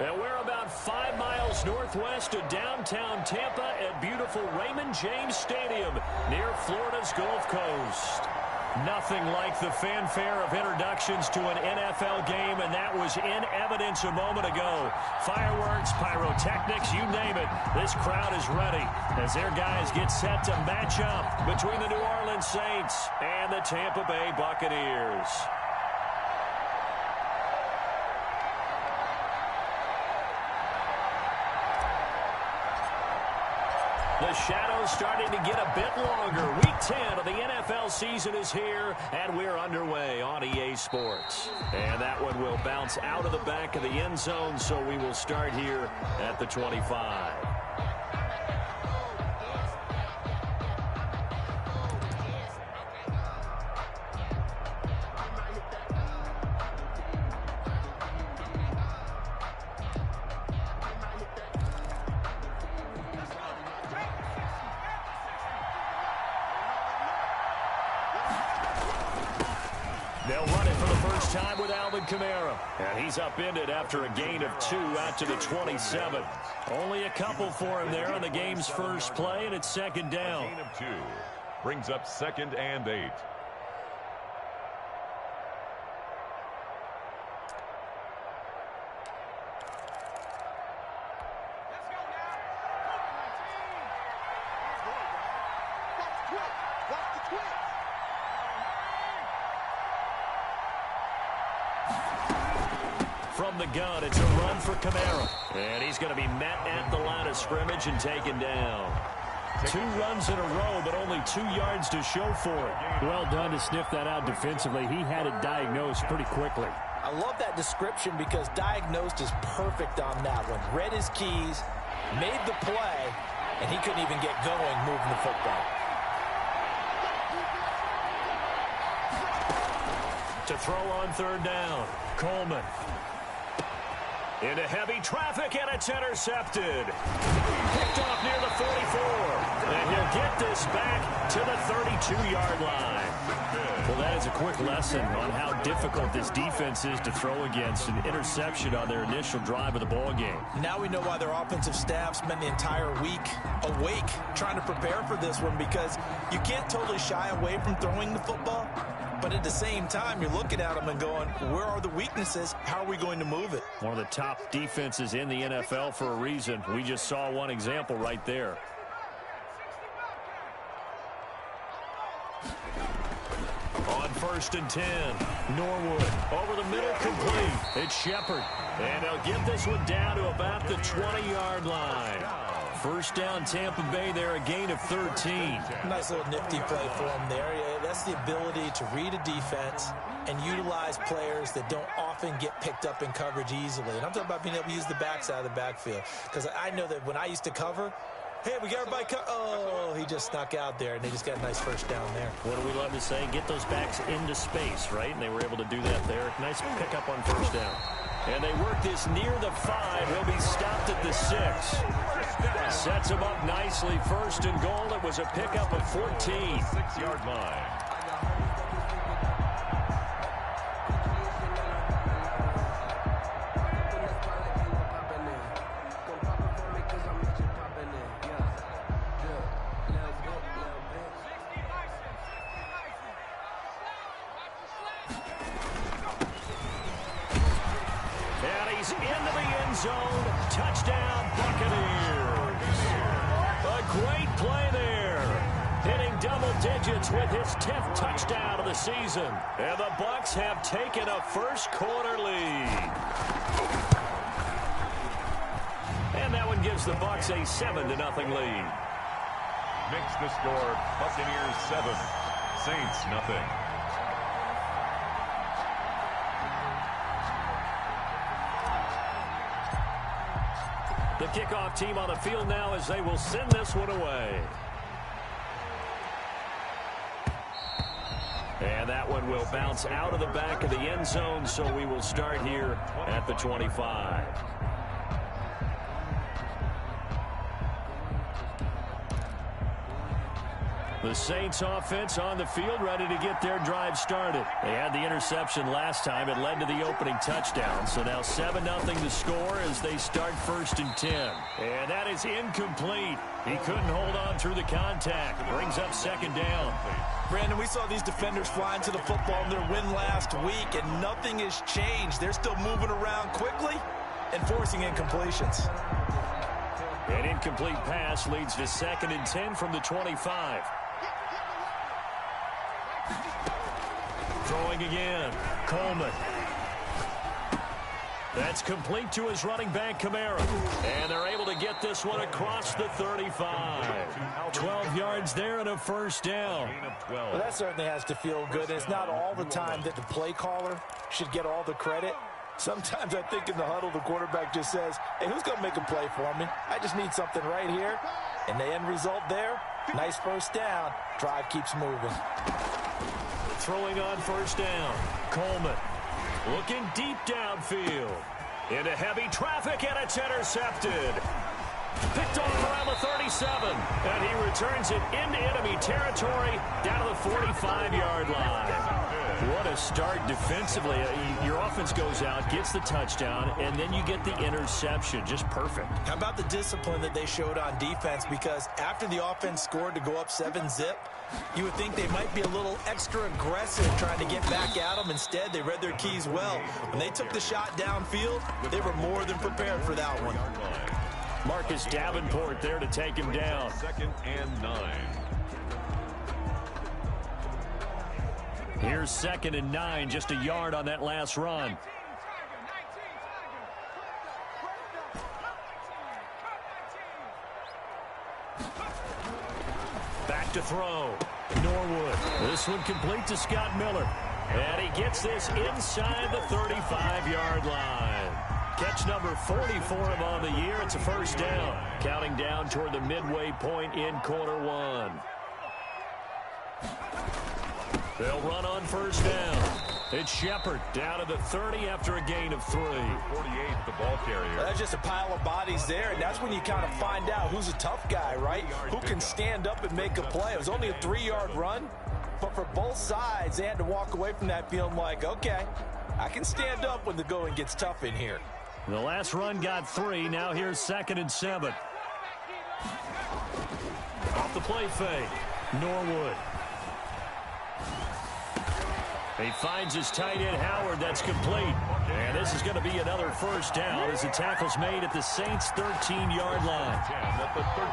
And we're about 5 miles northwest of downtown Tampa at beautiful Raymond James Stadium near Florida's Gulf Coast. Nothing like the fanfare of introductions to an NFL game, and that was in evidence a moment ago. Fireworks, pyrotechnics, you name it. This crowd is ready as their guys get set to match up between the New Orleans Saints and the Tampa Bay Buccaneers. The shadow's starting to get a bit longer. Week 10 of the NFL season is here, and we're underway on EA Sports. And that one will bounce out of the back of the end zone, so we will start here at the 25. They'll run it for the first time with Alvin Kamara. And he's upended after a gain of 2 out to the 27. Only a couple for him there on the game's first play, and it's second down. A gain of 2 brings up 2nd and 8. From the gun, it's a run for Kamara. And he's going to be met at the line of scrimmage and taken down. 2 runs in a row, but only 2 yards to show for it. Well done to sniff that out defensively. He had it diagnosed pretty quickly. I love that description because diagnosed is perfect on that one. Read his keys, made the play, and he couldn't even get going moving the football. To throw on 3rd down, Coleman. Into heavy traffic, and it's intercepted. Picked off near the 44. And he'll get this back to the 32-yard line. Well, that is a quick lesson on how difficult this defense is to throw against. An interception on their initial drive of the ball game. Now we know why their offensive staff spent the entire week awake trying to prepare for this one, because you can't totally shy away from throwing the football. But at the same time, you're looking at them and going, where are the weaknesses? How are we going to move it? One of the top defenses in the NFL for a reason. We just saw one example right there. On 1st and 10, Norwood over the middle, complete. It's Shepard. And they'll get this one down to about the 20-yard line. First down, Tampa Bay there, a gain of 13. Nice little nifty play for him there. That's the ability to read a defense and utilize players that don't often get picked up in coverage easily. And I'm talking about being able to use the backs out of the backfield. Because I know that when I used to cover, hey, we got everybody oh, he just snuck out there, and they just got a nice first down there. What do we love to say? Get those backs into space, right? And they were able to do that there. Nice pickup on 1st down. And they work this near the 5. He'll be stopped at the 6. Sets him up nicely. 1st and goal. It was a pickup of 14. 6-yard line. Into the end zone. Touchdown, Buccaneers. A great play there. Hitting double digits with his 10th touchdown of the season. And the Bucs have taken a first-quarter lead. And that one gives the Bucs a 7-0 lead. Makes the score Buccaneers 7, Saints nothing. The kickoff team on the field now as they will send this one away. And that one will bounce out of the back of the end zone, so we will start here at the 25. The Saints offense on the field, ready to get their drive started. They had the interception last time. It led to the opening touchdown. So now 7-0 to score as they start 1st and 10. And that is incomplete. He couldn't hold on through the contact. Brings up 2nd down. Brandon, we saw these defenders fly into the football in their win last week, and nothing has changed. They're still moving around quickly and forcing incompletions. An incomplete pass leads to 2nd and 10 from the 25. Throwing again. Coleman. That's complete to his running back, Kamara. And they're able to get this one across the 35. 12 yards there and a 1st down. Well, that certainly has to feel good. It's not all the time that the play caller should get all the credit. Sometimes I think in the huddle, the quarterback just says, hey, who's going to make a play for me? I just need something right here. And the end result there, nice 1st down. Drive keeps moving. Throwing on 1st down. Coleman looking deep downfield. Into heavy traffic, and it's intercepted. Picked off around the 37. And he returns it into enemy territory down to the 45-yard line. What a start defensively. Your offense goes out, gets the touchdown, and then you get the interception. Just perfect. How about the discipline that they showed on defense? Because after the offense scored to go up 7-zip, you would think they might be a little extra aggressive trying to get back at them. Instead, they read their keys well. When they took the shot downfield, they were more than prepared for that one. Marcus Davenport there to take him down. 2nd and 9. Here's 2nd and 9, just a yard on that last run. Back to throw. Norwood. This one complete to Scott Miller. And he gets this inside the 35-yard line. Catch number 44 of on the year. It's a 1st down. Counting down toward the midway point in quarter 1. They'll run on 1st down. It's Shepard down to the 30 after a gain of 3. 48, the ball carrier. That's just a pile of bodies there, and that's when you kind of find out who's a tough guy, right? Who can stand up and make a play. It was only a 3-yard run, but for both sides, they had to walk away from that feeling like, okay, I can stand up when the going gets tough in here. The last run got 3. Now here's 2nd and 7. Off the play fake. Norwood. He finds his tight end, Howard. That's complete. And this is going to be another 1st down as the tackle's made at the Saints' 13-yard line.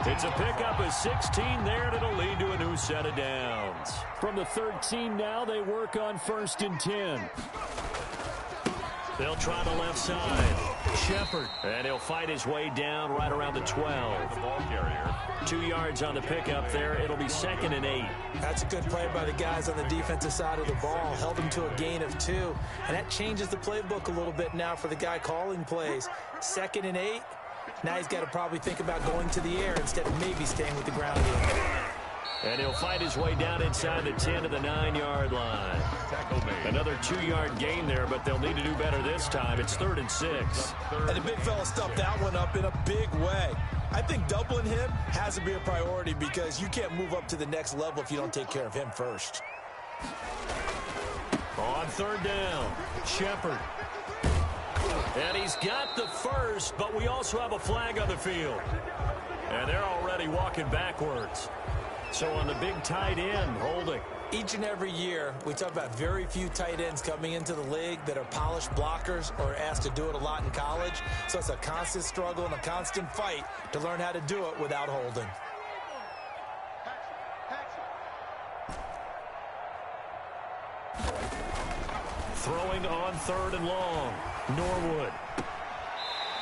It's a pickup of 16 there, and it'll lead to a new set of downs. From the 13 now, they work on 1st and 10. They'll try the left side. Shepard. And he'll fight his way down right around the 12. The ball carrier. 2 yards on the pickup there. It'll be 2nd and 8. That's a good play by the guys on the defensive side of the ball. Held them to a gain of 2. And that changes the playbook a little bit now for the guy calling plays. 2nd and 8. Now he's got to probably think about going to the air instead of maybe staying with the ground game. And he'll fight his way down inside the 10 to the 9-yard line. Another 2-yard gain there, but they'll need to do better this time. It's 3rd and 6. And the big fella stuffed that one up in a big way. I think doubling him has to be a priority because you can't move up to the next level if you don't take care of him first. On 3rd down, Shepard. And he's got the 1st, but we also have a flag on the field. And they're already walking backwards. So on the big tight end, holding. Each and every year, we talk about very few tight ends coming into the league that are polished blockers or asked to do it a lot in college. So it's a constant struggle and a constant fight to learn how to do it without holding. Throwing on 3rd and long. Norwood.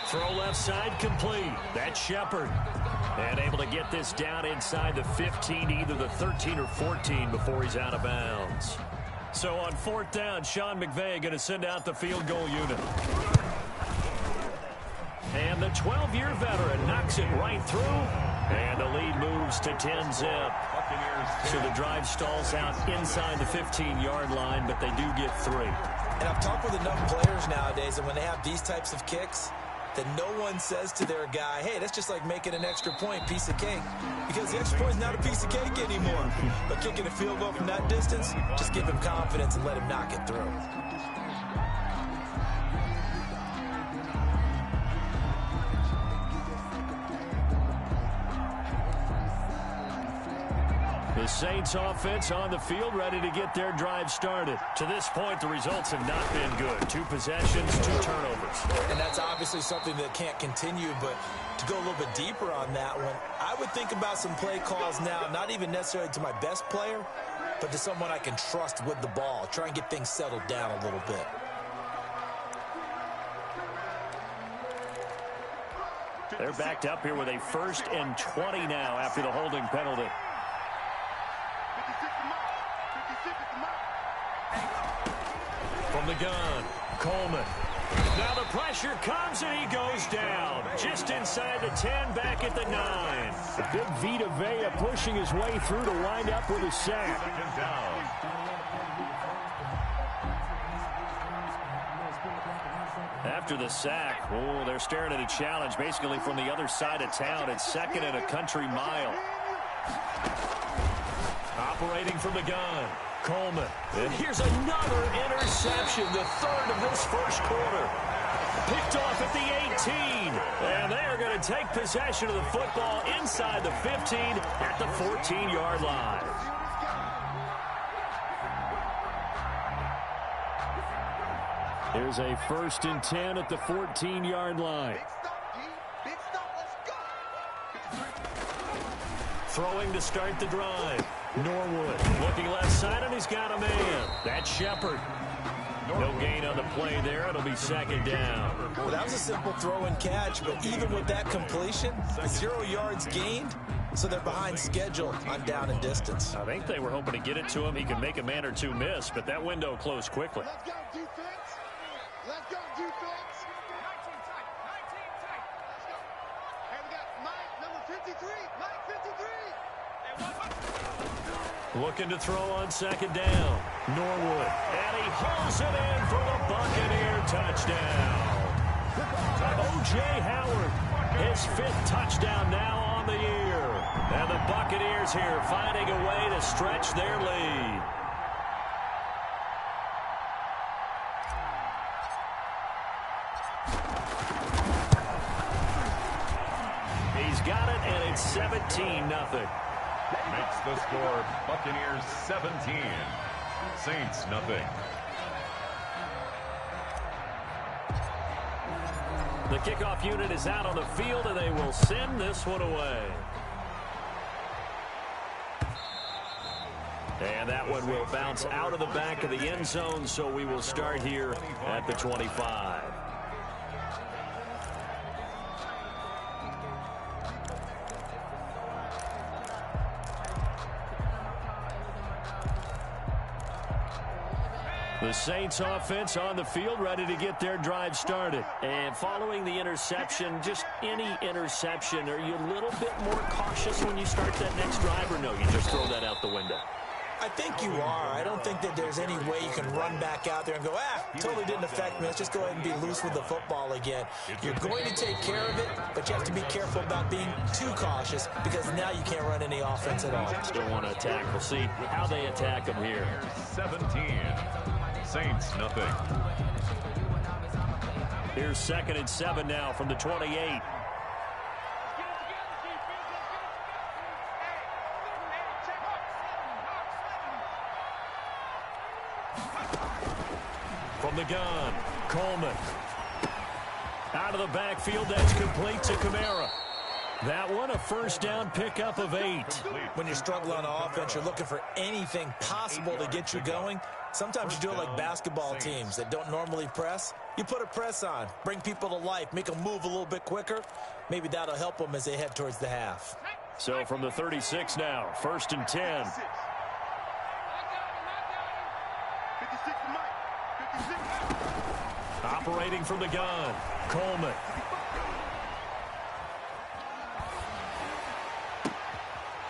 Throw left side complete. That's Shepard. And able to get this down inside the 15, either the 13 or 14 before he's out of bounds. So on 4th down, Sean McVay going to send out the field goal unit. And the 12-year veteran knocks it right through. And the lead moves to 10-zip. So the drive stalls out inside the 15-yard line, but they do get 3. And I've talked with enough players nowadays, and when they have these types of kicks, that no one says to their guy, hey, that's just like making an extra point, piece of cake. Because the extra point is not a piece of cake anymore. But kicking a field goal from that distance, just give him confidence and let him knock it through. The Saints offense on the field, ready to get their drive started. To this point, the results have not been good. 2 possessions, 2 turnovers. And that's obviously something that can't continue, but to go a little bit deeper on that one, I would think about some play calls now, not even necessarily to my best player, but to someone I can trust with the ball. Try and get things settled down a little bit. They're backed up here with a 1st and 20 now after the holding penalty. From the gun, Coleman. Now the pressure comes and he goes down. Just inside the 10, back at the 9. Big Vita Vea pushing his way through to wind up with a sack. Second down. After the sack, oh, they're staring at a challenge basically from the other side of town. It's 2nd and a country mile. Operating from the gun, Coleman. And here's another interception, the 3rd of this 1st quarter. Picked off at the 18. And they are going to take possession of the football inside the 15 at the 14-yard line. Here's a 1st and 10 at the 14-yard line. Throwing to start the drive. Norwood looking left side, and he's got a man. That's Shepard. No gain on the play there. It'll be 2nd down. Well, that was a simple throw and catch, but even with that completion, 0 yards gained, so they're behind schedule on down and distance. I think they were hoping to get it to him. He could make a man or 2 miss, but that window closed quickly. Let's go, defense. Let's go, defense. 19 tight. 19 tight. Let's go. Hey, we got Mike, number 53. Mike, 53. Looking to throw on 2nd down. Norwood. And he hauls it in for the Buccaneer touchdown. O.J. Howard, his 5th touchdown now on the year. And the Buccaneers here finding a way to stretch their lead. He's got it, and it's 17-0. Makes the score Buccaneers 17. Saints nothing. The kickoff unit is out on the field, and they will send this one away. And that one will bounce out of the back of the end zone, so we will start here at the 25. The Saints offense on the field, ready to get their drive started. And following the interception, just any interception, are you a little bit more cautious when you start that next drive, or no, you just throw that out the window? I think you are. I don't think that there's any way you can run back out there and go, totally didn't affect me. Let's just go ahead and be loose with the football again. You're going to take care of it, but you have to be careful about being too cautious because now you can't run any offense at all. Still want to attack. We'll see how they attack them here. 17. Saints nothing. Here's 2nd and 7 now from the 28. From the gun, Coleman. Out of the backfield, that's complete to Kamara. That one, a 1st down pickup of 8. When you're struggling on offense, you're looking for anything possible to get you going. Sometimes you do it like basketball teams that don't normally press. You put a press on, bring people to life, make them move a little bit quicker. Maybe that'll help them as they head towards the half. So from the 36 now, 1st and 10. Operating from the gun, Coleman.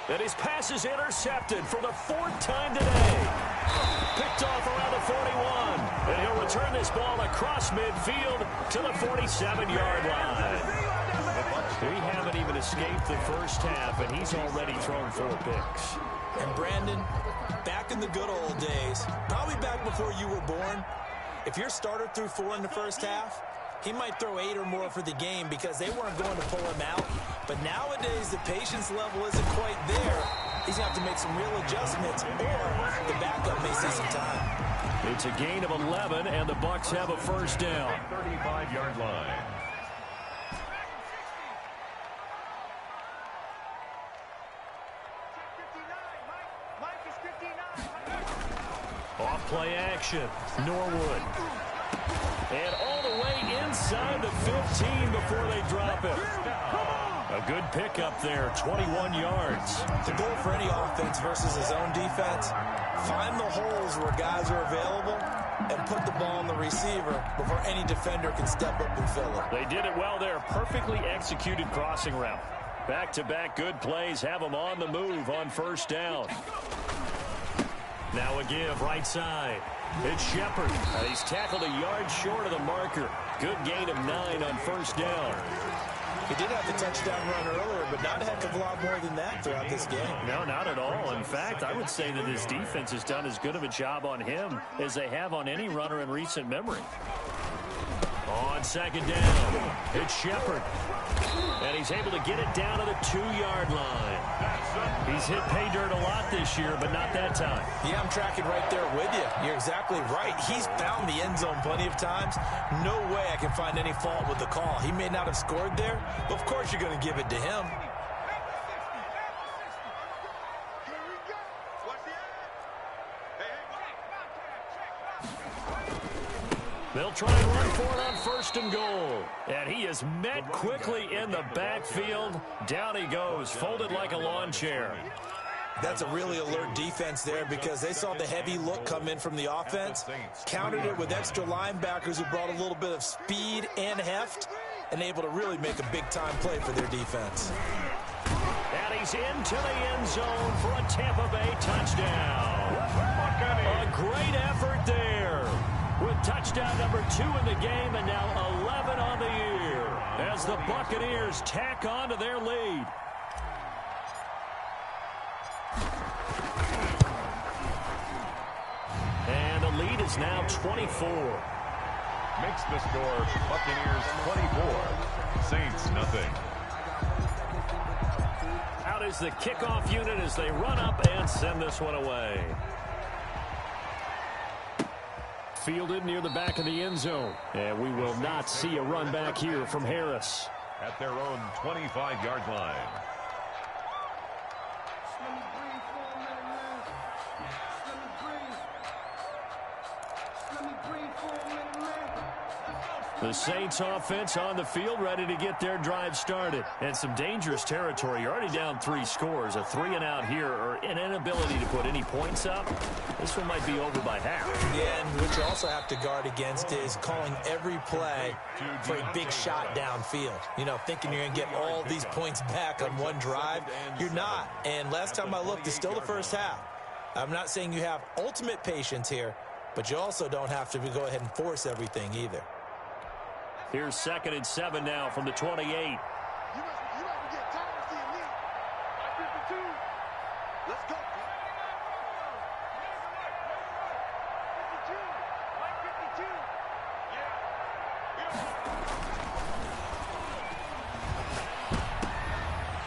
And his pass is intercepted for the 4th time today. Picked off around the 41. And he'll return this ball across midfield to the 47-yard line. We haven't even escaped the first half, and he's already thrown 4 picks. And Brandon, back in the good old days, probably back before you were born, if your starter threw 4 in the first half, he might throw 8 or more for the game because they weren't going to pull him out. But nowadays, the patience level isn't quite there. He's going to have to make some real adjustments, or the backup may see some time. It's a gain of 11, and the Bucs have a first down. 35-yard line. Off play action, Norwood. And all the way inside the 15 before they drop it. A good pickup there, 21 yards. The goal for any offense versus his own defense, find the holes where guys are available and put the ball on the receiver before any defender can step up and fill it. They did it well there, perfectly executed crossing route. Back-to-back good plays have them on the move on first down. Now a give, right side. It's Shepard. He's tackled a yard short of the marker. Good gain of 9 on first down. He did have the touchdown run earlier, but not a heck of a lot more than that throughout this game. No, not at all. In fact, I would say that his defense has done as good of a job on him as they have on any runner in recent memory. On second down, it's Shepard. And he's able to get it down to the 2-yard line. He's hit pay dirt a lot this year, but not that time. Yeah, I'm tracking right there with you. You're exactly right. He's found the end zone plenty of times. No way I can find any fault with the call. He may not have scored there, but of course you're going to give it to him. They'll try and run for it on first and goal. And he is met quickly in the backfield. Down he goes, folded like a lawn chair. That's a really alert defense there because they saw the heavy look come in from the offense, countered it with extra linebackers who brought a little bit of speed and heft, and able to really make a big-time play for their defense. And he's into the end zone for a Tampa Bay touchdown. A great effort there, with touchdown number 2 in the game and now 11 on the year as the Buccaneers tack on to their lead. And the lead is now 24. Makes the score Buccaneers 24, Saints nothing. Out is the kickoff unit as they run up and send this one away. Fielded near the back of the end zone. And we will not see a run back here from Harris. At their own 25-yard line. The Saints offense on the field, ready to get their drive started. And some dangerous territory. You're already down 3 scores. A 3-and-out here, or an inability to put any points up. This one might be over by half. Yeah, and what you also have to guard against is calling every play for a big shot downfield. You know, thinking you're going to get all these points back on one drive. You're not. And last time I looked, it's still the first half. I'm not saying you have ultimate patience here, but you also don't have to go ahead and force everything either. Here's 2nd and 7 now from the 28. You must get tired of seeing me. 52. Let's go.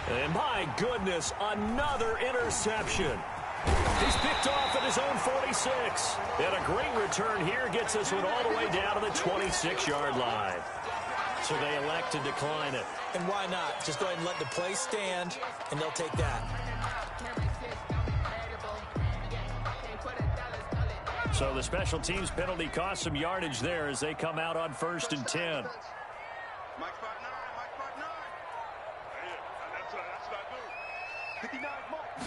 52. And my goodness, another interception. He's picked off at his own 46. And a great return here gets this one all the way down to the 26-yard line. So they elect to decline it. And why not? Just go ahead and let the play stand, and they'll take that. So the special teams penalty cost some yardage there as they come out on 1st and 10. Mike spot 9. Mike spot 9. That's not good. 59. Mark.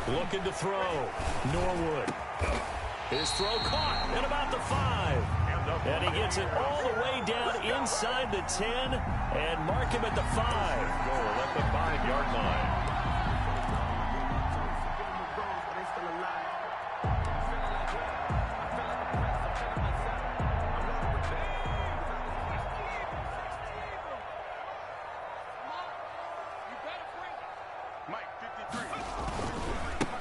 59. Looking to throw. Norwood. His throw caught at about the 5. And he gets it all the way down inside the 10 and mark him at the 5. Goal at the 5-yard line.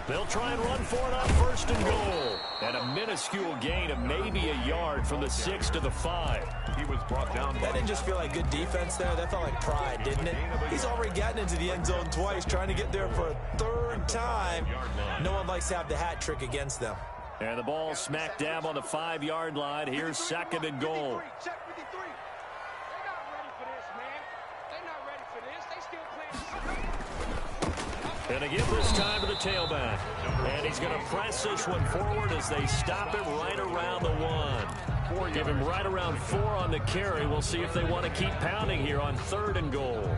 They'll try and run for it on 1st and goal. And a minuscule gain of maybe a yard from the 6 to the 5. He was brought down. That didn't just feel like good defense there. That felt like pride, didn't it? He's already gotten into the end zone twice, trying to get there for a 3rd time. No one likes to have the hat trick against them. And the ball smack dab on the 5-yard line. Here's 2nd and goal. And again this time to the tailback. And he's going to press this one forward as they stop him right around the 1. Give him right around 4 on the carry. We'll see if they want to keep pounding here on 3rd and goal.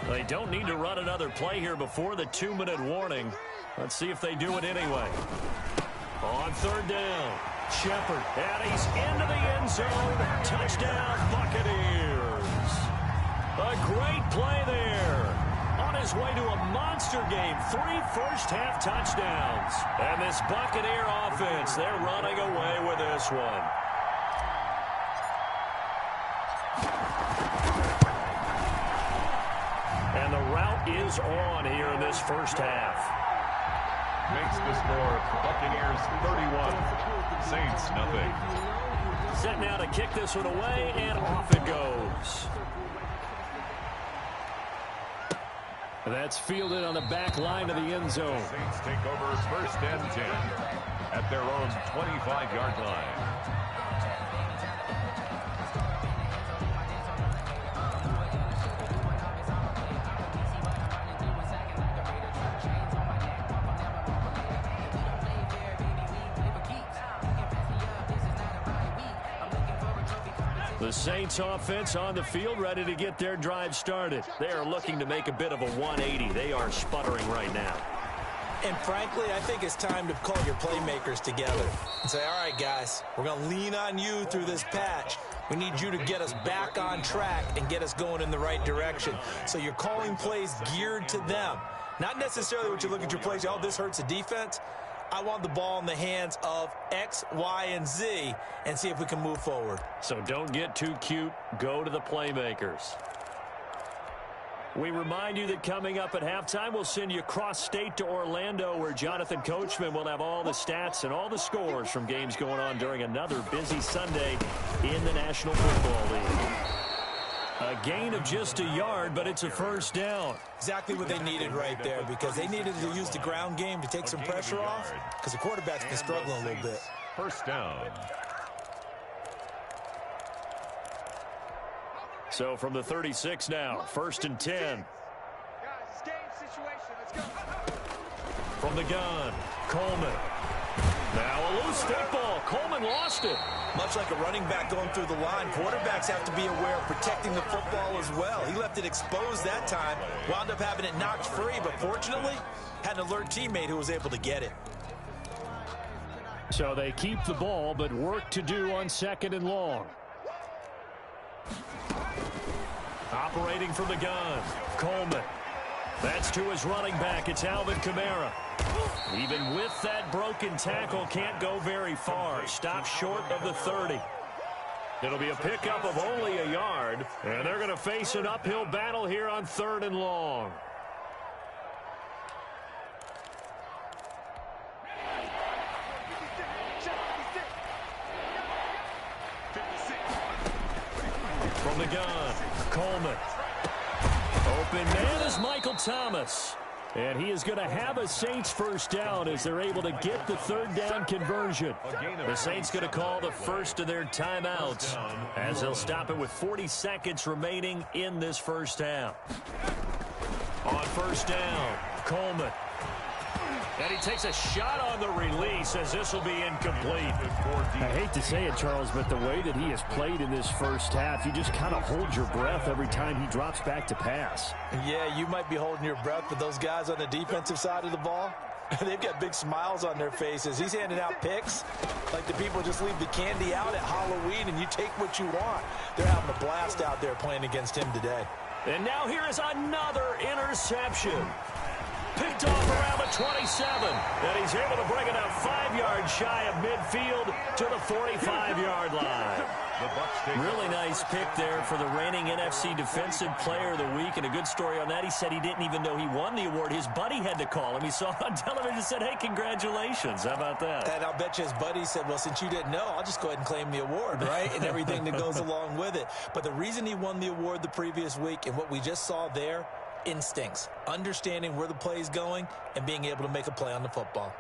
They don't need to run another play here before the 2-minute warning. Let's see if they do it anyway. On 3rd down, Shepard, and he's into the end zone. Touchdown, Buccaneers. A great play there. On his way to a monster game, 3 first-half touchdowns. And this Buccaneer offense, they're running away with this one. And the route is on here in this first half. Makes the score Buccaneers 31, Saints nothing. Set now to kick this one away, and off it goes. That's fielded on the back line of the end zone. Saints take over 1st and 10 at their own 25-yard line. The Saints offense on the field, ready to get their drive started. They are looking to make a bit of a 180. They are sputtering right now. And frankly, I think it's time to call your playmakers together and say, all right, guys, we're going to lean on you through this patch. We need you to get us back on track and get us going in the right direction. So you're calling plays geared to them. Not necessarily what you look at your plays, oh, this hurts the defense. I want the ball in the hands of X, Y, and Z and see if we can move forward. So don't get too cute. Go to the playmakers. We remind you that coming up at halftime, we'll send you cross-state to Orlando, where Jonathan Coachman will have all the stats and all the scores from games going on during another busy Sunday in the National Football League. A gain of just a yard, but it's a first down. Exactly what they needed right there, because they needed to use the ground game to take some pressure off, because the quarterback's been struggling a little bit. First down. So from the 36 now, 1st and 10. Guys, it's game situation. Let's go. From the gun, Coleman. Now a loose football. Coleman lost it. Much like a running back going through the line, quarterbacks have to be aware of protecting the football as well. He left it exposed that time, wound up having it knocked free, but fortunately, had an alert teammate who was able to get it. So they keep the ball, but work to do on 2nd and long. Operating from the gun, Coleman. That's to his running back. It's Alvin Kamara. Even with that broken tackle, can't go very far. Stop short of the 30. It'll be a pickup of only a yard, and they're going to face an uphill battle here on 3rd and long. From the gun, Coleman. Open man is Michael Thomas. And he is going to have a Saints first down as they're able to get the 3rd down conversion. The Saints going to call the first of their timeouts as they'll stop it with 40 seconds remaining in this first half. On 1st down, Coleman. And he takes a shot on the release as this will be incomplete. I hate to say it, Charles, but the way that he has played in this first half, you just kind of hold your breath every time he drops back to pass. Yeah, you might be holding your breath, but those guys on the defensive side of the ball, they've got big smiles on their faces. He's handing out picks like the people just leave the candy out at Halloween and you take what you want. They're having a blast out there playing against him today. And now here is another interception. Picked off around the 27. And he's able to bring it out 5 yards shy of midfield to the 45-yard line. Really nice pick there for the reigning NFC Defensive Player of the Week. And a good story on that. He said he didn't even know he won the award. His buddy had to call him. He saw it on television and said, hey, congratulations. How about that? And I'll bet you his buddy said, well, since you didn't know, I'll just go ahead and claim the award, right? And everything that goes along with it. But the reason he won the award the previous week and what we just saw there, instincts, understanding where the play is going and being able to make a play on the football.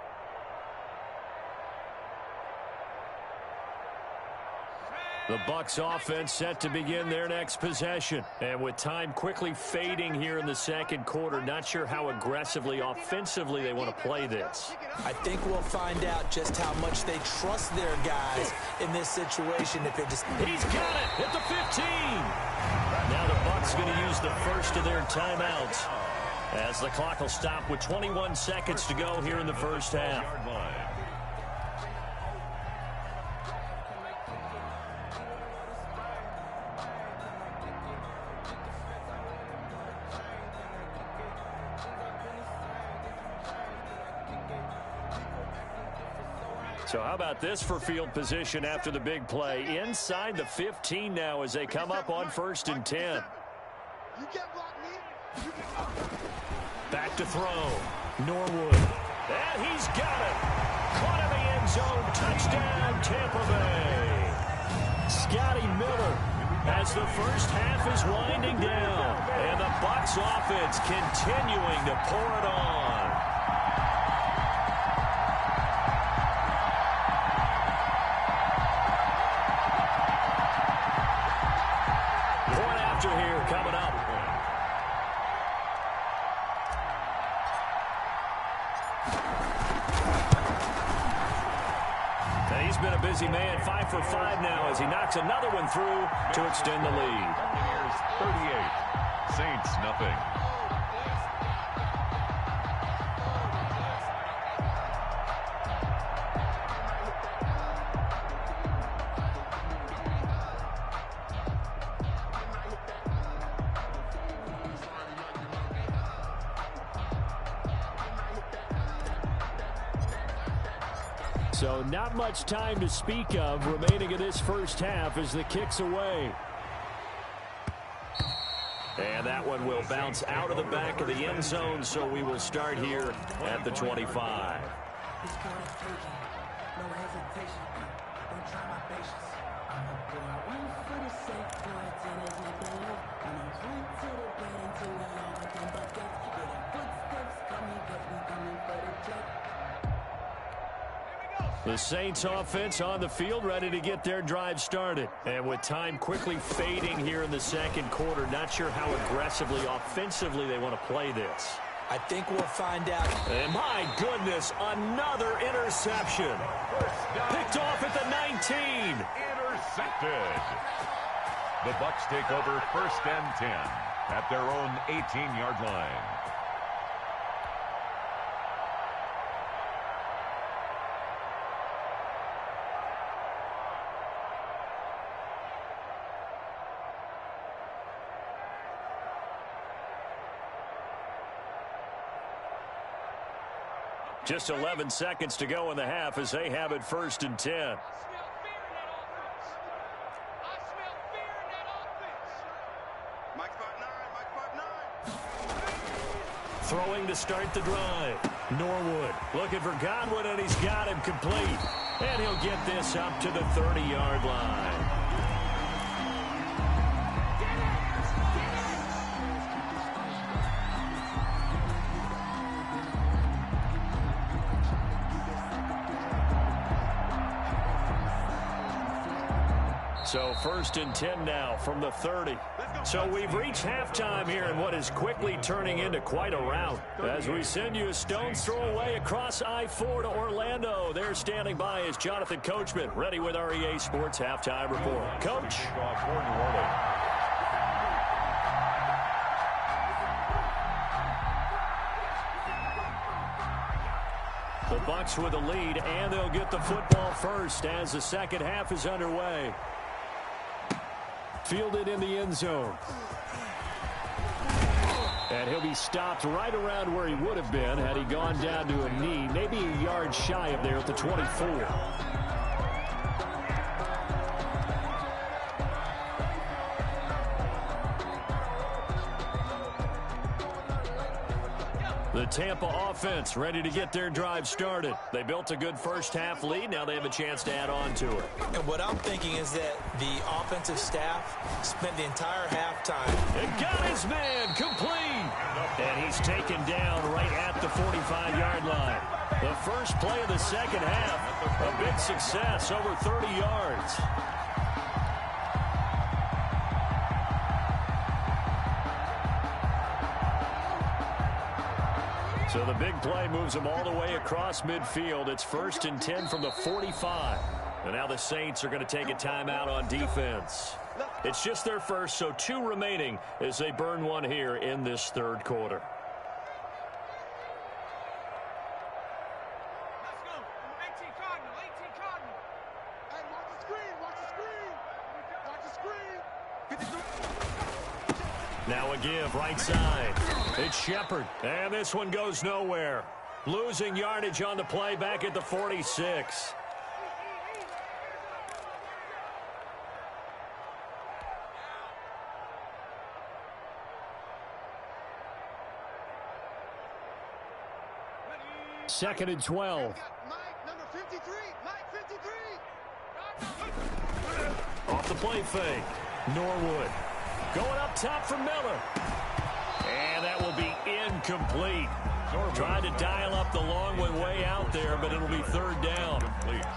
The Bucs offense set to begin their next possession. And with time quickly fading here in the second quarter, not sure how aggressively, offensively they want to play this. I think we'll find out just how much they trust their guys in this situation. If it just... He's got it at the 15. Now the Bucs going to use the first of their timeouts as the clock will stop with 21 seconds to go here in the first half. So how about this for field position after the big play? Inside the 15 now as they come up on 1st and 10. Back to throw. Norwood. And he's got it. Caught in the end zone. Touchdown, Tampa Bay. Scotty Miller as the first half is winding down. And the Bucs offense continuing to pour it on. Here coming up. And he's been a busy man, 5 for 5 now as he knocks another one through to extend the lead. Here's 38. Saints nothing. So not much time to speak of remaining in this first half as the kick's away. And that one will bounce out of the back of the end zone, so we will start here at the 25. The Saints offense on the field ready to get their drive started. And with time quickly fading here in the second quarter, not sure how aggressively, offensively they want to play this. I think we'll find out. And my goodness, another interception. Picked off at the 19. Intercepted. The Bucs take over 1st and 10 at their own 18-yard line. Just 11 seconds to go in the half as they have it 1st and 10. Throwing to start the drive. Norwood looking for Godwin, and he's got him complete. And he'll get this up to the 30-yard line. So 1st and 10 now from the 30. So we've reached halftime here in what is quickly turning into quite a rout. As we send you a stone's throw away across I-4 to Orlando. There standing by is Jonathan Coachman, ready with our EA Sports Halftime Report. Coach. The Bucs with the lead, and they'll get the football first as the second half is underway. Fielded in the end zone. And he'll be stopped right around where he would have been had he gone down to a knee, maybe a yard shy of there at the 24. The Tampa offense ready to get their drive started. They built a good first-half lead. Now they have a chance to add on to it. And what I'm thinking is that the offensive staff spent the entire halftime. And got his man complete. And he's taken down right at the 45-yard line. The first play of the second half, a big success, over 30 yards. So the big play moves them all the way across midfield. It's 1st and 10 from the 45. And now the Saints are going to take a timeout on defense. It's just their first, so 2 remaining as they burn one here in this third quarter. Let's go. 18 Cardinal, 18 Cardinal. Hey, watch the screen, watch the screen. Watch the screen. Now a give, right side. It's Shepard, and this one goes nowhere. Losing yardage on the play back at the 46. Second and 12. Mike, number 53. Mike, 53. Off the play fake. Norwood going up top for Miller. And that will be incomplete. Tried to dial up the long one way out there, but it'll be third down.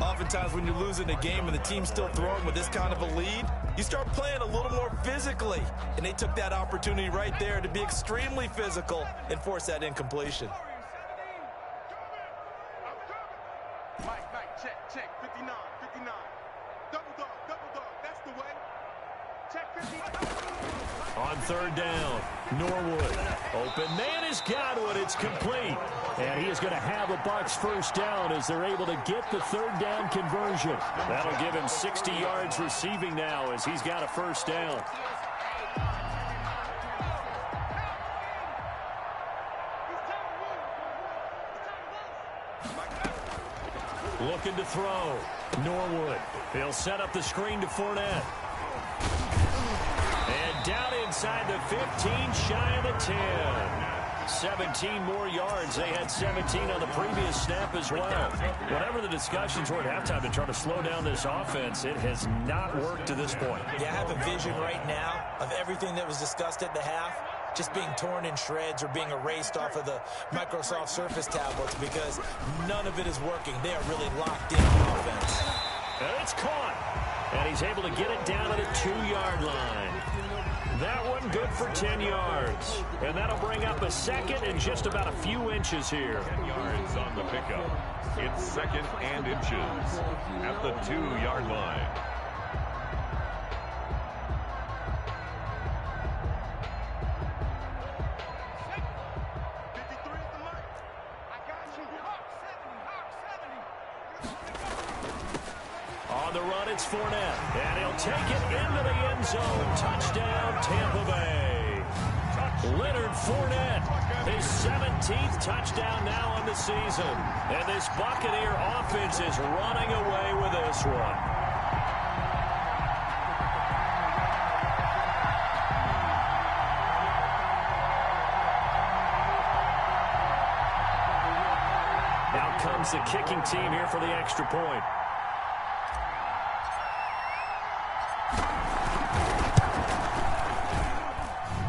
Oftentimes when you're losing a game and the team's still throwing with this kind of a lead, you start playing a little more physically. And they took that opportunity right there to be extremely physical and force that incompletion. Mike, check. 59. Double dog. That's the way. Check 59. On third down, Norwood. Open man has got it. It's complete. And he is going to have a Bucs first down as they're able to get the third down conversion. That'll give him 60 yards receiving now as he's got a first down. Looking to throw. Norwood. He'll set up the screen to Fournette. And down inside the 15, shy of the 10. 17 more yards. They had 17 on the previous snap as well. Whatever the discussions were at halftime to try to slow down this offense, it has not worked to this point. Yeah, I have a vision right now of everything that was discussed at the half just being torn in shreds or being erased off of the Microsoft Surface tablets because none of it is working. They are really locked in on offense. And it's caught. And he's able to get it down to the 2-yard line. That one good for 10 yards. And that'll bring up a second and just about a few inches here. 10 yards on the pickup. It's second and inches at the 2-yard line. On the run, it's Fournette. And he'll take it into the end zone. Touchdown, Tampa Bay. Leonard Fournette, his 17th touchdown now on the season. And this Buccaneer offense is running away with this one. Now comes the kicking team here for the extra point.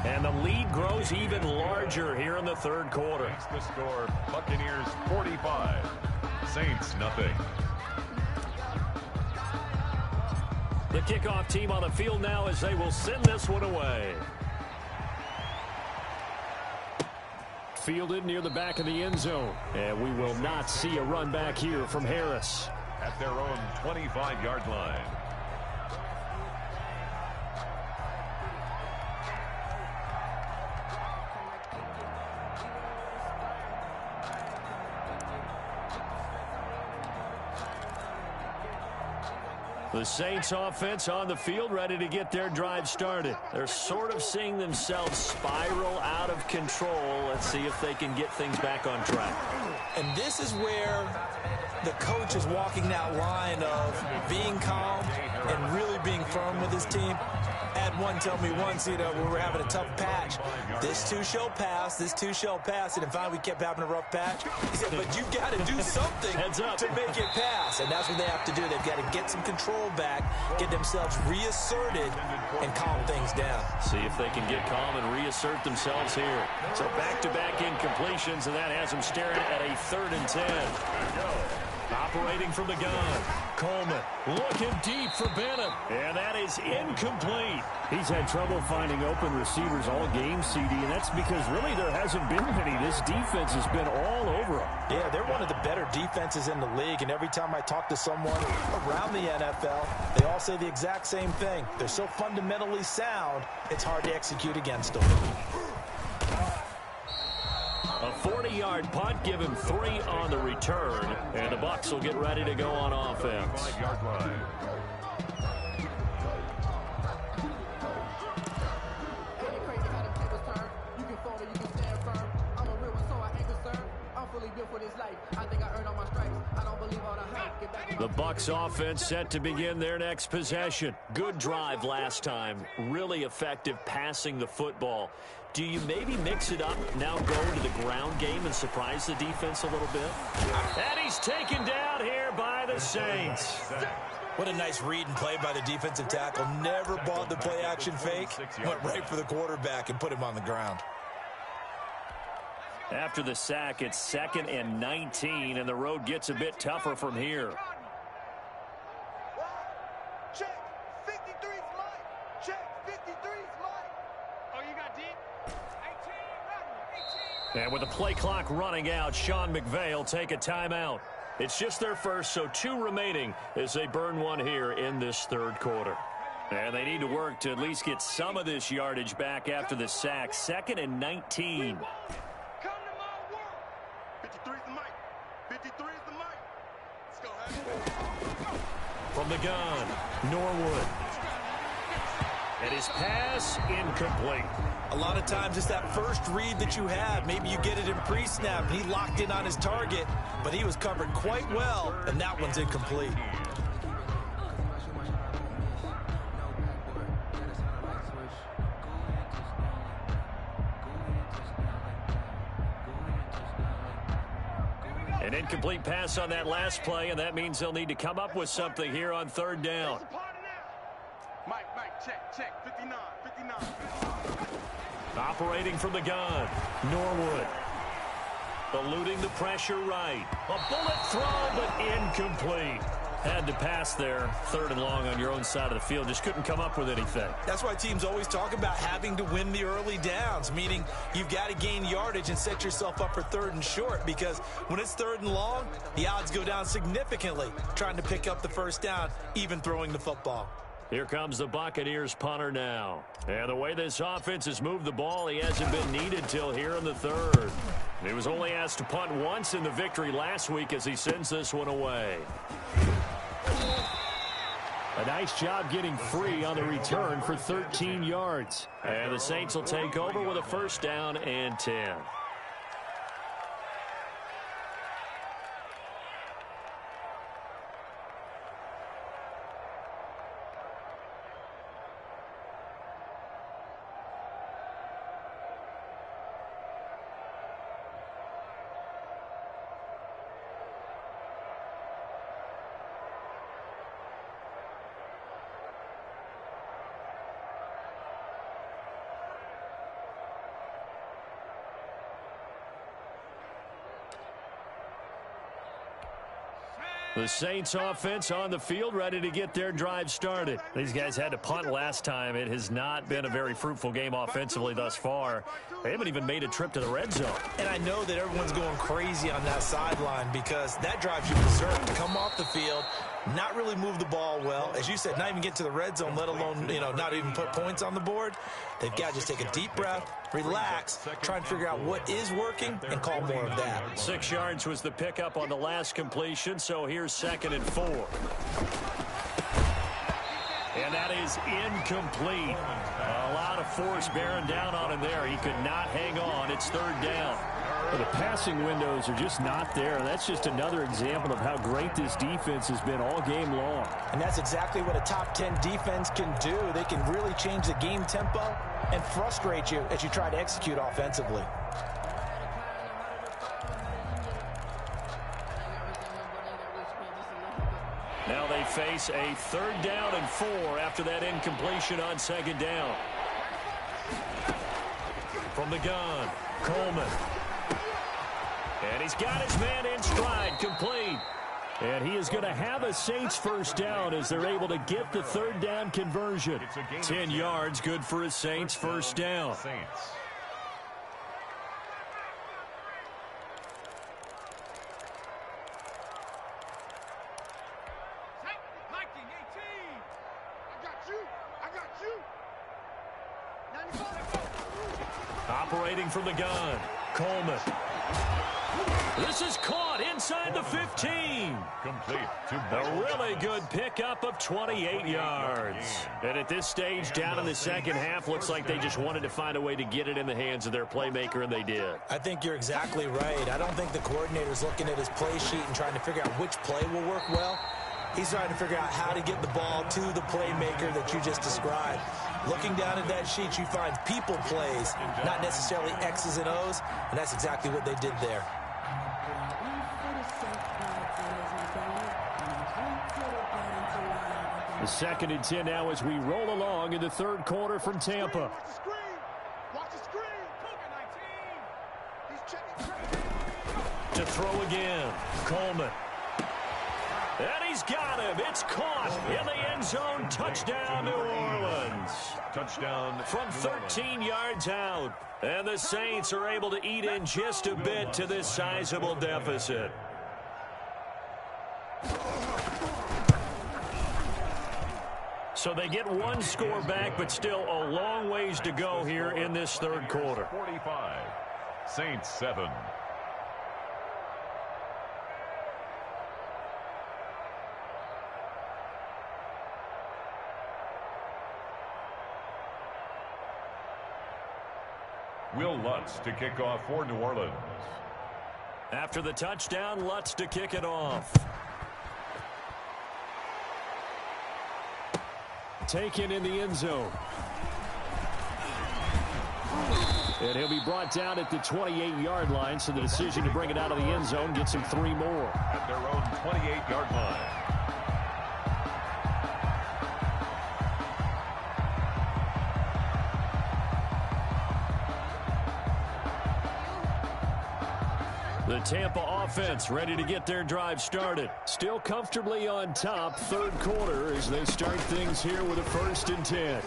And the lead grows even larger here in the third quarter. Makes the score Buccaneers 45, Saints nothing. The kickoff team on the field now as they will send this one away. Fielded near the back of the end zone. And we will not see a run back here from Harris. At their own 25-yard line. The Saints offense on the field, ready to get their drive started. They're sort of seeing themselves spiral out of control. Let's see if they can get things back on track. And this is where the coach is walking that line of being calm and really being firm with his team. I had one tell me once, when we were having a tough patch, this too shall pass, this too shall pass. And finally we kept having a rough patch. He said, but you've got to do something to make it pass. And that's what they have to do. They've got to get some control back, get themselves reasserted, and calm things down. See if they can get calm and reassert themselves here. So back-to-back incompletions, and that has them staring at a 3rd and 10. Operating from the gun. Coleman looking deep for Bennett. And that is incomplete. He's had trouble finding open receivers all game, CD, and that's because really there hasn't been many. This defense has been all over them. Yeah, they're one of the better defenses in the league, and every time I talk to someone around the NFL, they all say the exact same thing. They're so fundamentally sound, it's hard to execute against them. A 40-yard punt, give him 3 on the return, and the Bucs will get ready to go on offense. 5-yard line. The Bucs offense set to begin their next possession. Good drive last time. Really effective passing the football. Do you maybe mix it up, now go to the ground game and surprise the defense a little bit? And he's taken down here by the Saints. What a nice read and play by the defensive tackle. Never bought the play-action fake. Went right for the quarterback and put him on the ground. After the sack, it's 2nd and 19, and the road gets a bit tougher from here. Check. 53's light. Check. 53's light. Oh, you got deep? 18. And with the play clock running out, Sean McVay will take a timeout. It's just their first, so 2 remaining as they burn one here in this 3rd quarter. And they need to work to at least get some of this yardage back after the sack. 2nd and 19. Come to my world. 53's the mic. 53 is the mic. Let's go, From the gun, Norwood. And his pass incomplete. A lot of times it's that first read that you have. Maybe you get it in pre-snap, and he locked in on his target, but he was covered quite well, and that one's incomplete. An incomplete pass on that last play, and that means they'll need to come up with something here on 3rd down. Mike, check. 59. Operating from the gun, Norwood. Eluding the pressure right. A bullet throw, but incomplete. Had to pass there, 3rd and long on your own side of the field. Just couldn't come up with anything. That's why teams always talk about having to win the early downs, meaning you've got to gain yardage and set yourself up for 3rd and short, because when it's 3rd and long, the odds go down significantly trying to pick up the first down, even throwing the football. Here comes the Buccaneers punter now. And the way this offense has moved the ball, he hasn't been needed till here in the 3rd. He was only asked to punt once in the victory last week as he sends this one away. A nice job getting free on the return for 13 yards. And the Saints will take over with a 1st down and 10. The Saints offense on the field, ready to get their drive started. These guys had to punt last time. It has not been a very fruitful game offensively thus far. They haven't even made a trip to the red zone. And I know that everyone's going crazy on that sideline because that drives you berserk to come off the field, not really move the ball well. As you said, not even get to the red zone, let alone, not even put points on the board. They've got to just take a deep breath, relax, try and figure out what is working, and call more of that. 6 yards was the pickup on the last completion, so here's 2nd and 4. And that is incomplete. A lot of force bearing down on him there. He could not hang on. It's third down. Well, the passing windows are just not there. That's just another example of how great this defense has been all game long. And that's exactly what a top 10 defense can do. They can really change the game tempo and frustrate you as you try to execute offensively. Now they face a third down and 4 after that incompletion on second down. From the gun, Coleman. And he's got his man in stride, complete. And he is going to have a Saints first down as they're able to get the third down conversion. 10 yards, good for his Saints first down. Operating from the gun, Coleman. This is caught inside the 15. Complete. A really good pickup of 28 yards. And at this stage, down in the second half, looks like they just wanted to find a way to get it in the hands of their playmaker, and they did. I think you're exactly right. I don't think the coordinator's looking at his play sheet and trying to figure out which play will work well. He's trying to figure out how to get the ball to the playmaker that you just described. Looking down at that sheet, you find people plays, not necessarily X's and O's, and that's exactly what they did there. The 2nd and 10 now as we roll along in the third quarter from Tampa. Watch the screen. To throw again, Coleman. And he's got him. It's caught in the end zone. Touchdown, New Orleans. Touchdown from 13 yards out. And the Saints are able to eat in just a bit to this sizable deficit. So they get one score back, but still a long ways to go here in this third quarter. 45. Saints 7. Will Lutz to kick off for New Orleans. After the touchdown, Lutz to kick it off. Taken in the end zone. And he'll be brought down at the 28-yard line, so the decision to bring it out of the end zone gets him 3 more. At their own 28-yard line. The Tampa offense ready to get their drive started. Still comfortably on top, third quarter, as they start things here with a 1st and 10.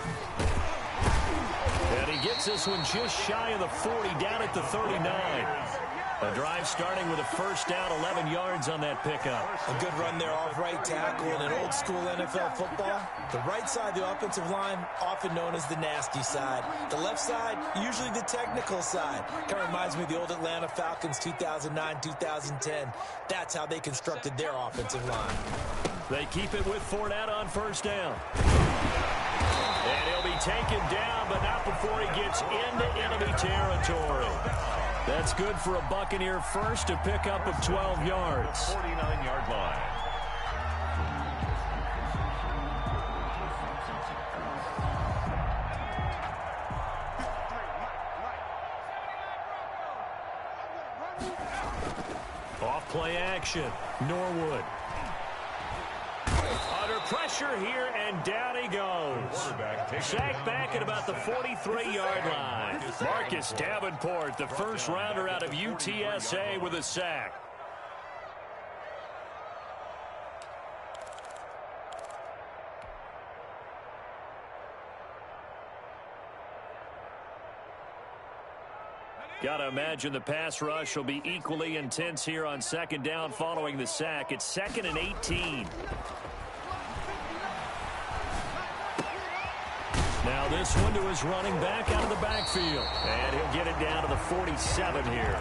And he gets this one just shy of the 40, down at the 39. A drive starting with a first down, 11 yards on that pickup. A good run there off right tackle in an old school NFL football. The right side, the offensive line, often known as the nasty side. The left side, usually the technical side. Kind of reminds me of the old Atlanta Falcons 2009-2010. That's how they constructed their offensive line. They keep it with Fournette on first down. And he'll be taken down, but not before he gets into enemy territory. That's good for a Buccaneer first, a pickup of 12 yards. 49-yard line. Off play action, Norwood. Under pressure here, and down he goes. Sacked back at about the 43-yard line. Marcus Davenport, the first rounder out of UTSA, with a sack. Got to imagine the pass rush will be equally intense here on second down following the sack. It's 2nd and 18. Now this one to his running back out of the backfield. And he'll get it down to the 47 here.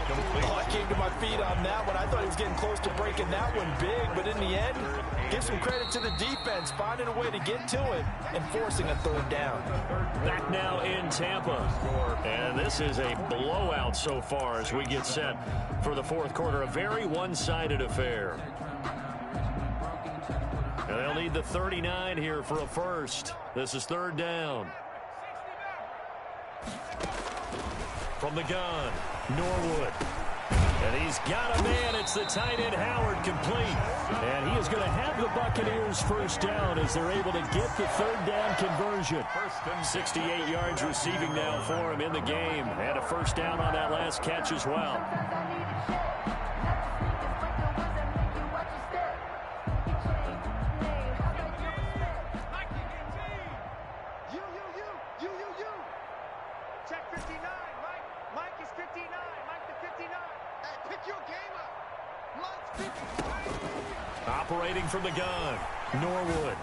complete. Oh, I came to my feet on that one. I thought he was getting close to breaking that one big, but in the end, give some credit to the defense, finding a way to get to it and forcing a third down. Back now in Tampa. And this is a blowout so far as we get set for the fourth quarter. A very one-sided affair. And they'll need the 39 here for a first. This is third down. From the gun, Norwood. And he's got a man. It's the tight end, Howard, complete. And he is going to have the Buccaneers first down as they're able to get the third down conversion. 68 yards receiving now for him in the game. And a first down on that last catch as well. Check 59. Mike is 59. Mike the 59. Hey, pick your game up. Mike's 59. Operating from the gun, Norwood.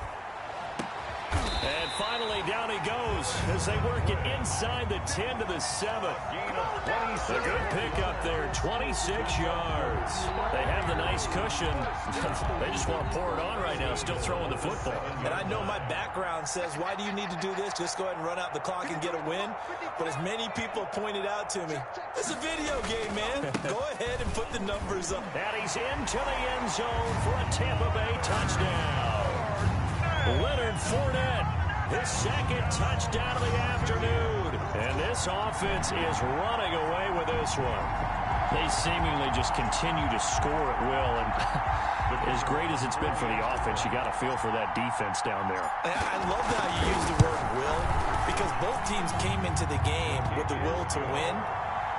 And finally, down he goes as they work it inside the 10 to the 7. A good pickup there, 26 yards. They have the nice cushion. They just want to pour it on right now, still throwing the football. And I know my background says, why do you need to do this? Just go ahead and run out the clock and get a win. But as many people pointed out to me, it's a video game, man. Go ahead and put the numbers up. And he's into the end zone for a Tampa Bay touchdown. Leonard Fournette, his second touchdown of the afternoon. And this offense is running away with this one. They seemingly just continue to score at will. And as great as it's been for the offense, you got to feel for that defense down there. I love how you use the word will, because both teams came into the game with the will to win.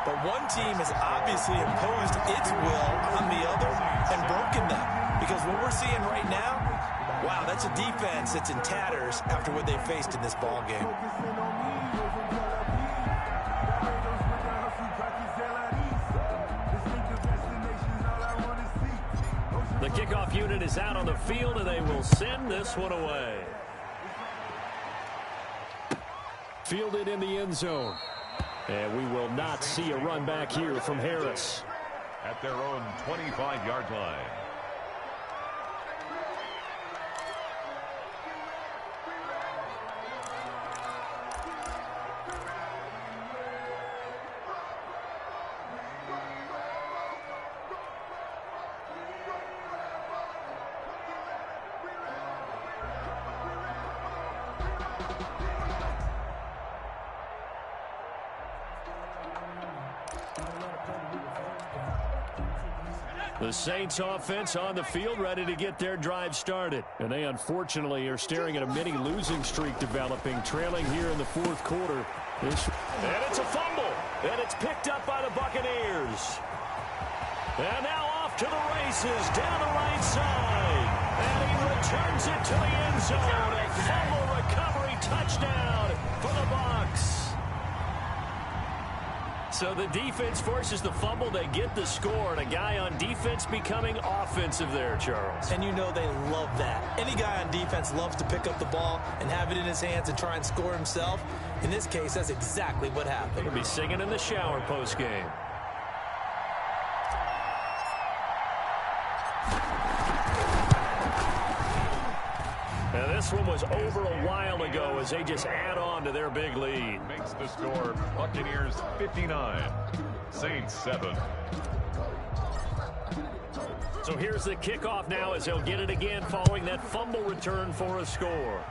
But one team has obviously imposed its will on the other and broken them. Because what we're seeing right now, wow, that's a defense that's in tatters after what they faced in this ball game. The kickoff unit is out on the field, and they will send this one away. Fielded in the end zone. And we will not see a run back here from Harris. At their own 25-yard line. The Saints offense on the field, ready to get their drive started. And they unfortunately are staring at a mini losing streak developing, trailing here in the fourth quarter. And it's a fumble. And it's picked up by the Buccaneers. And now off to the races down the right side. And he returns it to the end zone. A fumble recovery touchdown for the Bucs. So the defense forces the fumble. They get the score. And a guy on defense becoming offensive there, Charles. And you know they love that. Any guy on defense loves to pick up the ball and have it in his hands and try and score himself. In this case, that's exactly what happened. He'll be singing in the shower post-game. Now this one was over a while ago as they just add on to their big lead. Makes the score Buccaneers 59, Saints 7. So here's the kickoff now as they'll get it again following that fumble return for a score.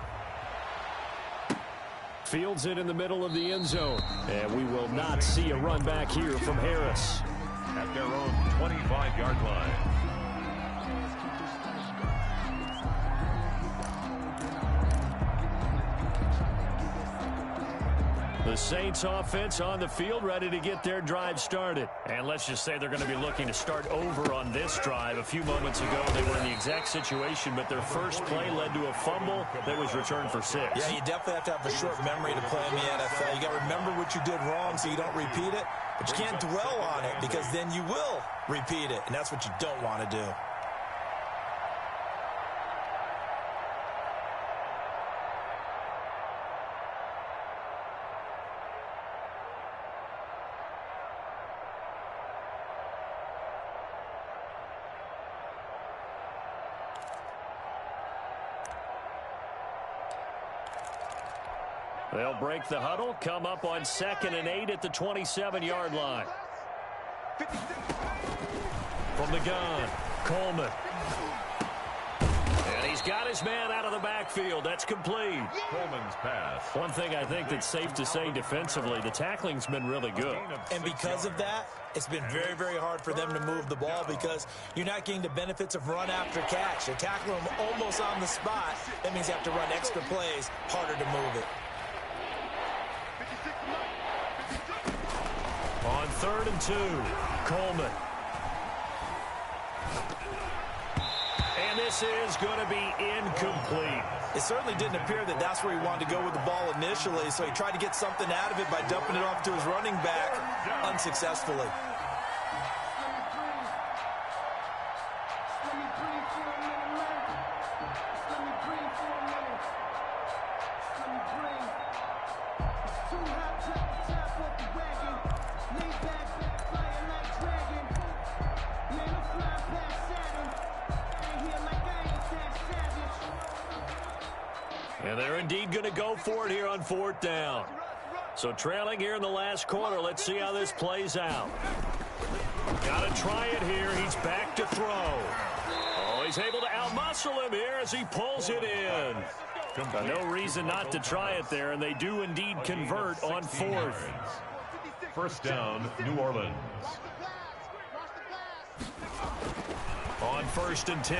Fields it in the middle of the end zone. And we will not see a run back here from Harris. At their own 25-yard line. The Saints offense on the field, ready to get their drive started. And let's just say they're going to be looking to start over on this drive. A few moments ago, they were in the exact situation, but their first play led to a fumble that was returned for 6. Yeah, you definitely have to have a short memory to play in the NFL. You got to remember what you did wrong so you don't repeat it, but you can't dwell on it because then you will repeat it, and that's what you don't want to do. They'll break the huddle, come up on 2nd and 8 at the 27-yard line. From the gun, Coleman. And he's got his man out of the backfield. That's complete. Coleman's pass. One thing I think that's safe to say defensively, the tackling's been really good. And because of that, it's been very, very hard for them to move the ball because you're not getting the benefits of run after catch. They tackle them almost on the spot. That means you have to run extra plays, harder to move it. On 3rd and 2, Coleman. And this is going to be incomplete. It certainly didn't appear that that's where he wanted to go with the ball initially, so he tried to get something out of it by dumping it off to his running back unsuccessfully. And they're indeed going to go for it here on 4th down. So trailing here in the last quarter. Let's see how this plays out. Got to try it here. He's back to throw. Oh, he's able to outmuscle him here as he pulls it in. No reason not to try it there, and they do indeed convert on 4th. 1st down, New Orleans. On 1st and 10,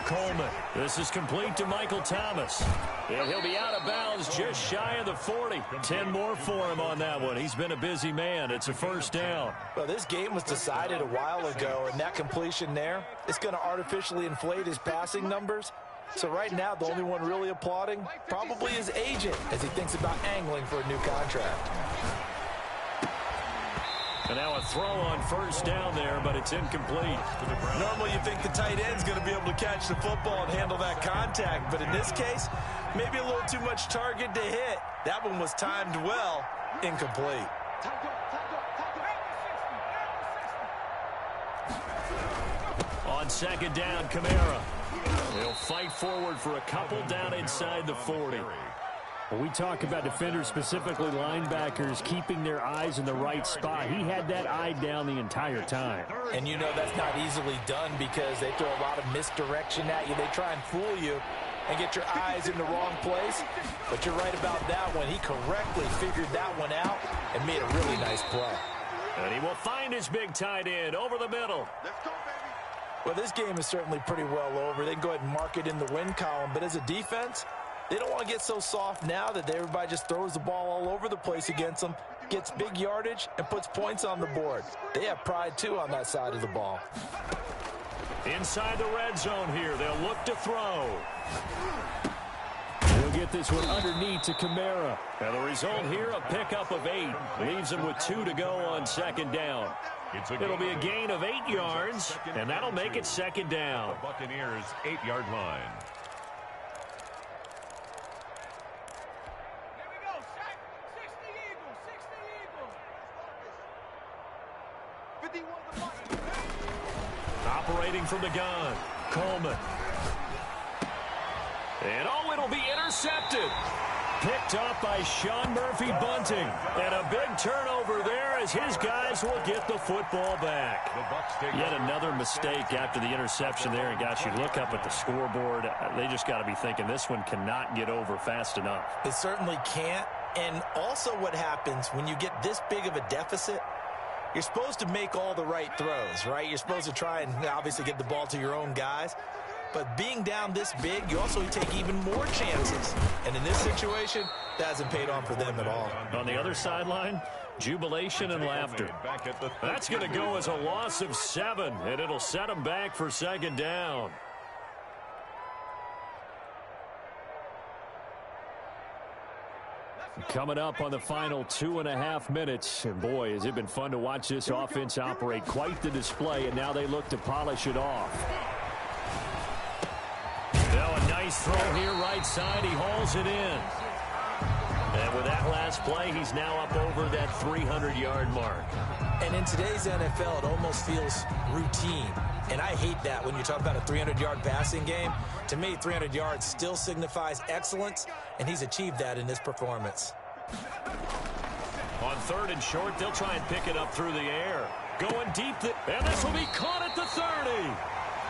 Coleman. This is complete to Michael Thomas. And he'll be out of bounds just shy of the 40. 10 more for him on that one. He's been a busy man. It's a 1st down. Well, this game was decided a while ago, and that completion there is going to artificially inflate his passing numbers. So right now, the only one really applauding probably his agent as he thinks about angling for a new contract. And now a throw on 1st down there, but it's incomplete. Normally you think the tight end's going to be able to catch the football and handle that contact, but in this case, maybe a little too much target to hit. That one was timed well, incomplete. On 2nd down, Kamara. He'll fight forward for a couple down inside the 40. When we talk about defenders, specifically linebackers, keeping their eyes in the right spot, he had that eye down the entire time. And you know that's not easily done because they throw a lot of misdirection at you. They try and fool you and get your eyes in the wrong place. But you're right about that one. He correctly figured that one out and made a really nice play. And he will find his big tight end over the middle. Well, this game is certainly pretty well over. They can go ahead and mark it in the win column. But as a defense, they don't want to get so soft now that everybody just throws the ball all over the place against them, gets big yardage, and puts points on the board. They have pride, too, on that side of the ball. Inside the red zone here. They'll look to throw. He'll get this one underneath to Kamara. And the result here, a pickup of 8. Leaves him with 2 to go on 2nd down. It'll be a gain of 8 yards, and that'll make it 2nd down. The Buccaneers' 8-yard line. Operating from the gun, Coleman. And oh, it'll be intercepted. Picked up by Sean Murphy-Bunting. And a big turnover there as his guys will get the football back. Yet another mistake after the interception there. And gosh, you look up at the scoreboard, they just got to be thinking this one cannot get over fast enough. It certainly can't. And also what happens when you get this big of a deficit, you're supposed to make all the right throws, right? You're supposed to try and obviously get the ball to your own guys. But being down this big, you also take even more chances. And in this situation, that hasn't paid off for them at all. On the other sideline, jubilation and laughter. That's going to go as a loss of 7, and it'll set them back for 2nd down. Coming up on the final 2.5 minutes. And boy, has it been fun to watch this offense operate. Quite the display, and now they look to polish it off. Now a nice throw here right side. He hauls it in. And with that last play, he's now up over that 300-yard mark. And in today's NFL, it almost feels routine. And I hate that when you talk about a 300-yard passing game. To me, 300 yards still signifies excellence, and he's achieved that in this performance. On 3rd and short, they'll try and pick it up through the air. Going deep, and this will be caught at the 30.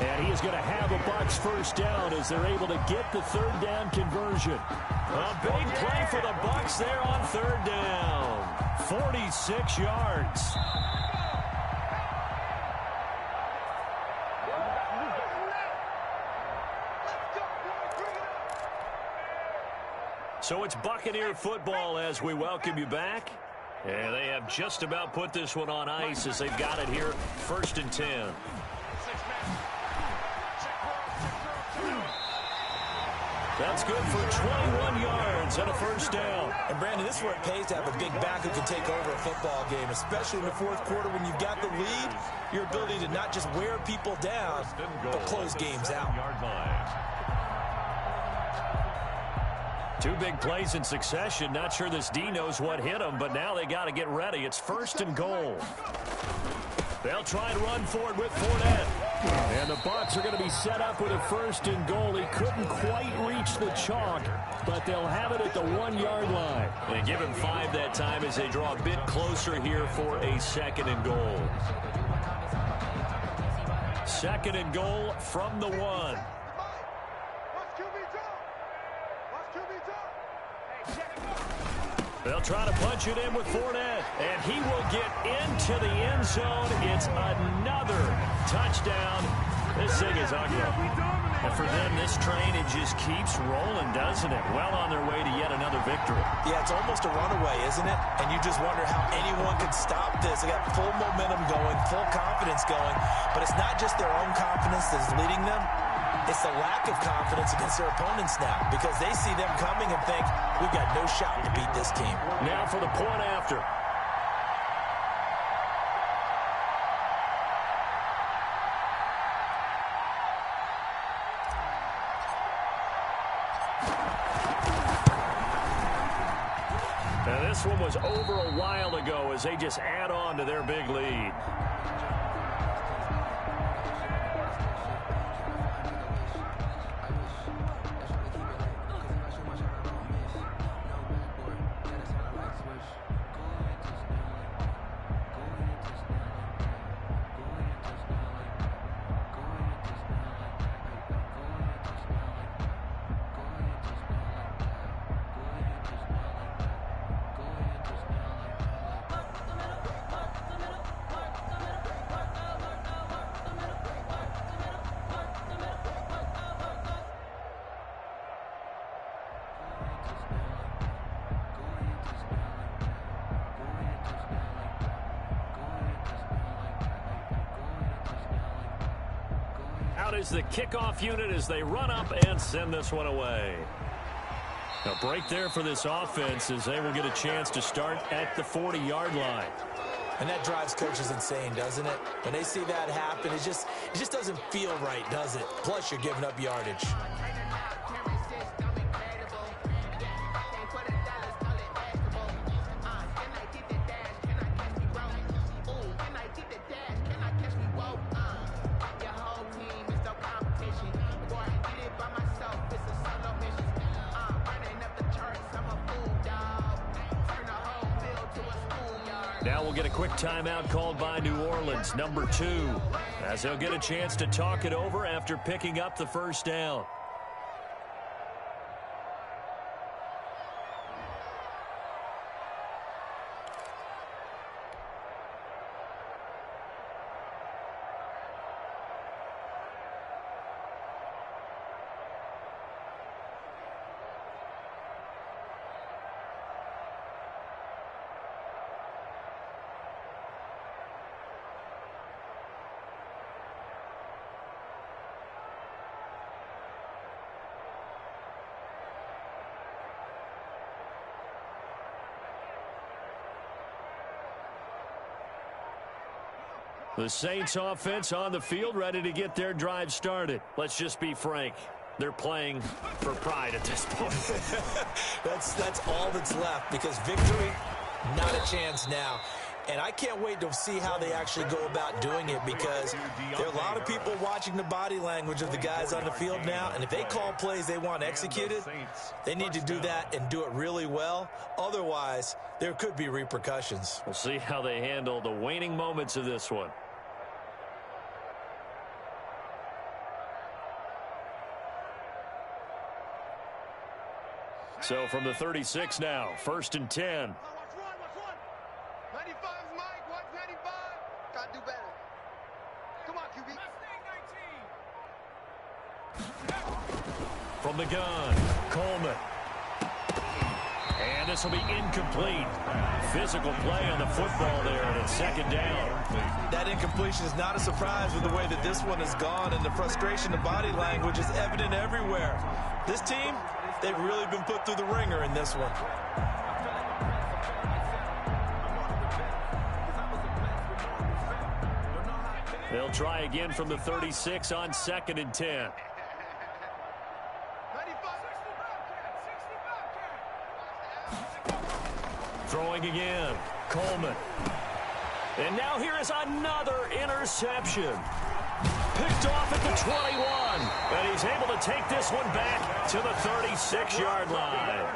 And he is going to have a Bucs first down as they're able to get the 3rd down conversion. A big play for the Bucs there on 3rd down. 46 yards. So it's Buccaneer football as we welcome you back. And they have just about put this one on ice as they've got it here, 1st and 10. That's good for 21 yards and a first down. And, Brandon, this is where it pays to have a big back who can take over a football game, especially in the 4th quarter when you've got the lead, your ability to not just wear people down, but close games out. 2 big plays in succession. Not sure this D knows what hit him, but now they got to get ready. It's 1st and goal. They'll try and run for it with Fournette. And the Bucs are going to be set up with a 1st and goal. He couldn't quite reach the chalk, but they'll have it at the 1-yard line. They give him 5 that time as they draw a bit closer here for a 2nd and goal. 2nd and goal from the 1. They'll try to punch it in with Fournette, and he will get into the end zone. It's another touchdown. This thing is ugly. And for them, this train, it just keeps rolling, doesn't it? Well on their way to yet another victory. Yeah, it's almost a runaway, isn't it? And you just wonder how anyone could stop this. They got full momentum going, full confidence going. But it's not just their own confidence that is leading them. It's the lack of confidence against their opponents now because they see them coming and think, we've got no shot to beat this team. Now for the point after. Now this one was over a while ago as they just add on to their big lead. Out is the kickoff unit as they run up and send this one away. A break there for this offense as they will get a chance to start at the 40-yard line. And that drives coaches insane, doesn't it? When they see that happen, it just doesn't feel right, does it? Plus, you're giving up yardage. Now we'll get a quick timeout called by New Orleans, number 2, as they'll get a chance to talk it over after picking up the first down. The Saints offense on the field, ready to get their drive started. Let's just be frank. They're playing for pride at this point. That's all that's left because victory, not a chance now. And I can't wait to see how they actually go about doing it, because there are a lot of people watching the body language of the guys on the field now, and if they call plays they want executed, they need to do that and do it really well. Otherwise, there could be repercussions. We'll see how they handle the waning moments of this one. So from the 36 now, 1st and 10. Watch one. 95's Mike. Watch 95. Gotta do better. Come on, QB. From the gun, Coleman. And this will be incomplete. Physical play on the football there, and it's 2nd down. That incompletion is not a surprise with the way that this one has gone, and the frustration, the body language is evident everywhere. This team, they've really been put through the ringer in this one. They'll try again from the 36 on 2nd and 10. Throwing again, Coleman. And now here is another interception. Picked off at the 21. And he's able to take this one back to the 36-yard line.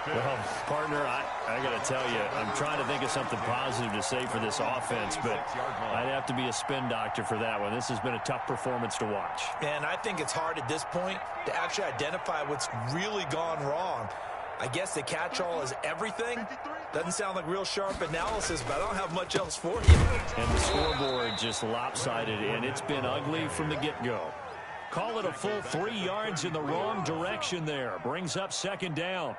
Well, partner, I got to tell you, I'm trying to think of something positive to say for this offense, but I'd have to be a spin doctor for that one. This has been a tough performance to watch. And I think it's hard at this point to actually identify what's really gone wrong. I guess the catch-all is everything. Doesn't sound like real sharp analysis, but I don't have much else for you. And the scoreboard just lopsided, and it's been ugly from the get-go. Call it a full 3 yards in the wrong direction there. Brings up 2nd down.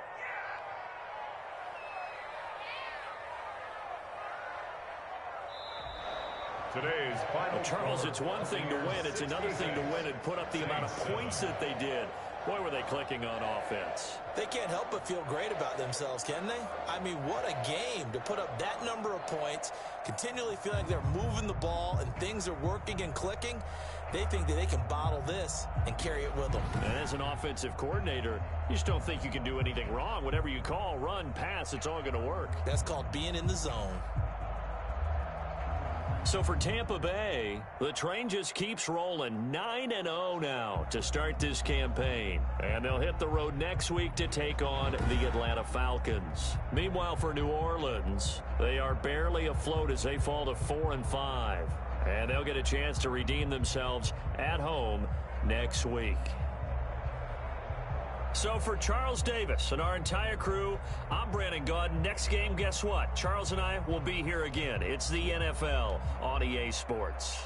Today's final. Charles, it's one thing to win. It's another thing to win and put up the amount of points that they did. Boy, were they clicking on offense. They can't help but feel great about themselves, can they? I mean, what a game to put up that number of points, continually feeling like they're moving the ball and things are working and clicking. They think that they can bottle this and carry it with them. And as an offensive coordinator, you just don't think you can do anything wrong. Whatever you call, run, pass, it's all going to work. That's called being in the zone. So for Tampa Bay, the train just keeps rolling 9-0 now to start this campaign. And they'll hit the road next week to take on the Atlanta Falcons. Meanwhile, for New Orleans, they are barely afloat as they fall to 4-5. And they'll get a chance to redeem themselves at home next week. So for Charles Davis and our entire crew, I'm Brandon Gaudin. Next game, guess what? Charles and I will be here again. It's the NFL on EA Sports.